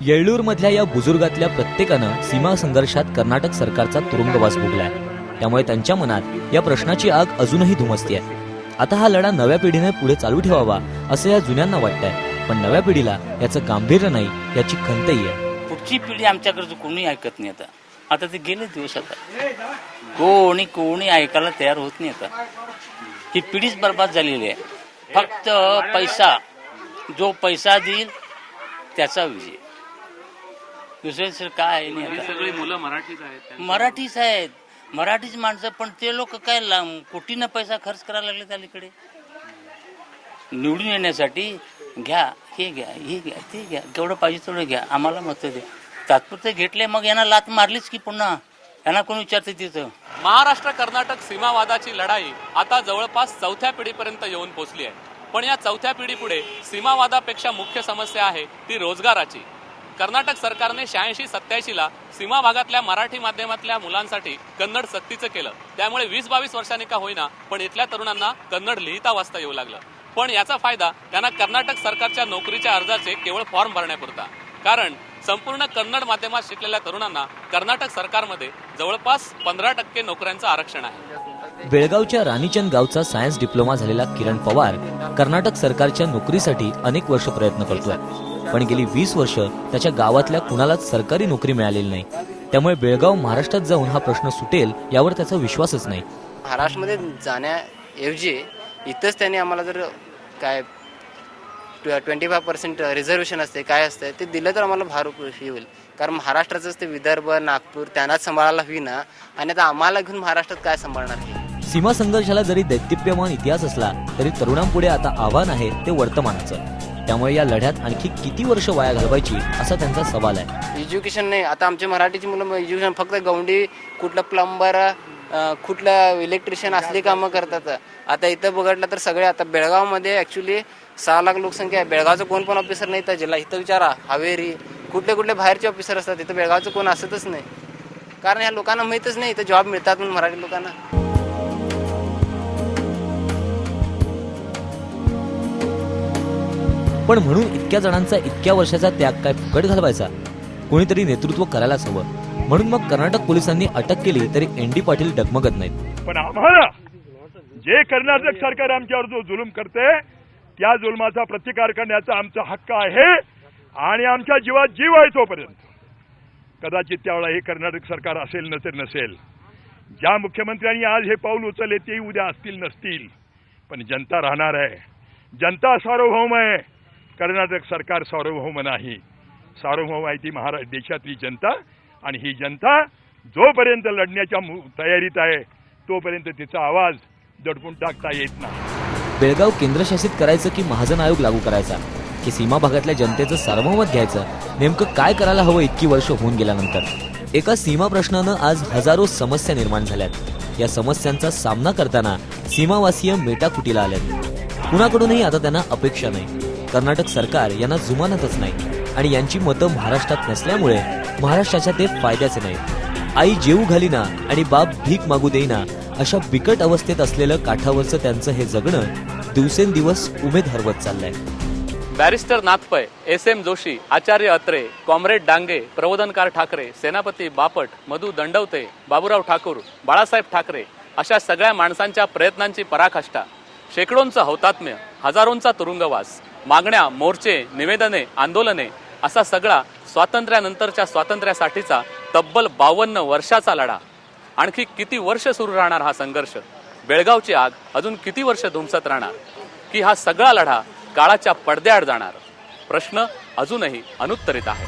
येळ्ळूरमधल्या या बुजुर्गातल्या प्रत्येकानं सीमा संघर्षात कर्नाटक सरकारचा तुरुंगवास भोगलाय। त्यामुळे त्यांच्या मनात या प्रश्नाची आग अजूनही धुमसतीये। आता हा लढा नव्या पिढीने पुढे चालू ठेवावा असं या जुन्यांना वाटतंय, पण नव्या पिढीला याचं गांभीर्य नाही याची खंतही आहे। पुढची पिढी आमच्याकडचं कोणी ऐकत नाही। आता ते गेले दिवस, आता कोणी ऐकायला तयार होत नाही। आता ही पिढीच बर्बाद झालेली आहे। फक्त पैसा, जो पैसा देईल त्याचा विजय, दुसऱ्या काय नाही। सगळी मुलं मराठीच आहेत, मराठीच माणसं, पण ते लोक काय कोटीनं पैसा खर्च करायला लागले अलीकडे निवडून येण्यासाठी। घ्या, हे घ्या, हे घ्या, ते घ्या, केवढं पाहिजे तेवढं घ्या, आम्हाला मतं द्या। तात्पुरते घेतले, मग यांना लात मारलीच की पुन्हा यांना कोण विचारते तिथं। महाराष्ट्र कर्नाटक सीमावादाची लढाई आता जवळपास चौथ्या पिढीपर्यंत येऊन पोहोचली आहे। पण या चौथ्या पिढीपुढे सीमावादापेक्षा मुख्य समस्या आहे ती रोजगाराची। कर्नाटक सरकारने 86-87 ला सीमा भागातल्या मराठी माध्यमातल्या मुलांसाठी कन्नड सक्तीचं केलं। त्यामुळे 20-22 वर्षांनी का होईना पण इथल्या तरुणांना कन्नड लिहिता वाचता येऊ लागलं। पण याचा फायदा त्यांना कर्नाटक सरकारच्या नोकरीच्या अर्जाचे केवळ फॉर्म भरण्यापुरता, कारण संपूर्ण कन्नड माध्यमात शिकलेल्या तरुणांना कर्नाटक सरकारमध्ये जवळपास 15% नोकऱ्यांचं आरक्षण आहे। बेळगावच्या राणीचंद गावचा सायन्स डिप्लोमा झालेला किरण पवार कर्नाटक सरकारच्या नोकरीसाठी अनेक वर्ष प्रयत्न करतोय, पण गेली 20 वर्ष त्याच्या गावातल्या कुणालाच सरकारी नोकरी मिळालेली नाही। त्यामुळे बेळगाव महाराष्ट्रात जाऊन हा प्रश्न सुटेल यावर त्याचा विश्वासच नाही। महाराष्ट्रामध्ये जाण्याऐवजी इथंच त्यांनी आम्हाला जर काय 25% रिझर्वेशन असते, काय असते ते दिलं तर आम्हाला फार उपयोगी होईल। कारण महाराष्ट्राचंच ते विदर्भ, नागपूर त्यांनाच सांभाळायला होईना, आणि आता आम्हाला घेऊन महाराष्ट्रात काय सांभाळणार आहे। सीमा संघर्षाला जरी दैदिप्यमान इतिहास असला तरी तरुणांपुढे आता आव्हान आहे ते वर्तमानाचं। त्यामुळे या लढ्यात आणखी किती वर्ष वाया घालवायची असा त्यांचा सवाल आहे। एज्युकेशन नाही, आता आमची मराठीची मुलं एज्युकेशन फक्त गौंडी, कुठलं प्लंबर, कुठलं इलेक्ट्रिशियन असली कामं करतात। आता इथं बघितलं तर सगळे, आता बेळगावमध्ये ॲक्च्युली 6 लाख लोकसंख्या आहे। बेळगावचं कोण पण ऑफिसर नाही तर जिल्हा, इथं विचारा हावेरी कुठले बाहेरचे ऑफिसर असतात, इथं बेळगावचं कोण असतच नाही। कारण ह्या लोकांना माहीतच नाही इथं जॉब मिळतात म्हणून मराठी लोकांना। पण म्हणून इतक्या जणांचा इतक्या वर्षाचा त्याग काय फुकट घालवायचा? कोणीतरी नेतृत्व करायलाच हवं। म्हणून मग कर्नाटक पोलिसांनी अटक केली तरी एनडी पाटील डगमगत नाहीत। पण आम्हाला जे कर्नाटक सरकार आमच्यावर जो जुलूम करते त्या जुलमाचा प्रतिकार करण्याचा आमचा हक्क आहे, आणि आमच्या जीवात जीव आहे तोपर्यंत। कदाचित त्यावेळेला हे कर्नाटक सरकार असेल नसेल, ज्या मुख्यमंत्र्यांनी आज हे पाऊल उचलले ते उद्या असतील नसतील, पण जनता राहणार आहे। जनता सार्वभौम आहे, कर्नाटक सरकार सार्वभौम नाही। सार्वभौम आहे ती महाराष्ट्र देशातली जनता, आणि ही जनता जोपर्यंत लढण्याच्या तयारीत आहे तोपर्यंत तिचा आवाज दडपून टाकता येत नाही। बेळगाव केंद्रशासित करायचं की महाजन आयोग लागू करायचा, की सीमा भागातल्या जनतेचं सार्वमत घ्यायचं, नेमकं काय करायला हवं इतकी वर्ष होऊन गेल्यानंतर? एका सीमा प्रश्नानं आज हजारो समस्या निर्माण झाल्यात। या समस्यांचा सामना करताना सीमावासीय मेटाकुटीला आलेत। कुणाकडूनही आता त्यांना अपेक्षा नाही। कर्नाटक सरकार यांना जुमानतच नाही, आणि यांची मतं महाराष्ट्रात नसल्यामुळे महाराष्ट्राच्या ते फायद्याचे नाही। आई जेऊ घालीना आणि बाप भीक मागू देईना अशा बिकट अवस्थेत असलेलं काठावरचं त्यांचं हे जगणं दिवसेंदिवस उमेद हरवत चाललंय। Barrister नाथपै, SM Joshi, Acharya Atre, comrade Dange, Prabodhankar Thackeray, सेनापती बापट, मधु दंडवते, बाबूराव ठाकूर, बाळासाहेब ठाकरे अशा सगळ्या माणसांच्या प्रयत्नांची पराकाष्ठा, शेकडोंचं हौतात्म्य, हजारोंचा तुरुंगवास, मागण्या, मोर्चे, निवेदने, आंदोलने असा सगळा स्वातंत्र्यानंतरच्या स्वातंत्र्यासाठीचा तब्बल 52 वर्षाचा लढा। आणखी किती वर्ष सुरू राहणार हा संघर्ष? बेळगावची आग अजून किती वर्ष धुमसत राहणार? की हा सगळा लढा काळाच्या पडद्याआड जाणार? प्रश्न अजूनही अनुत्तरित आहे।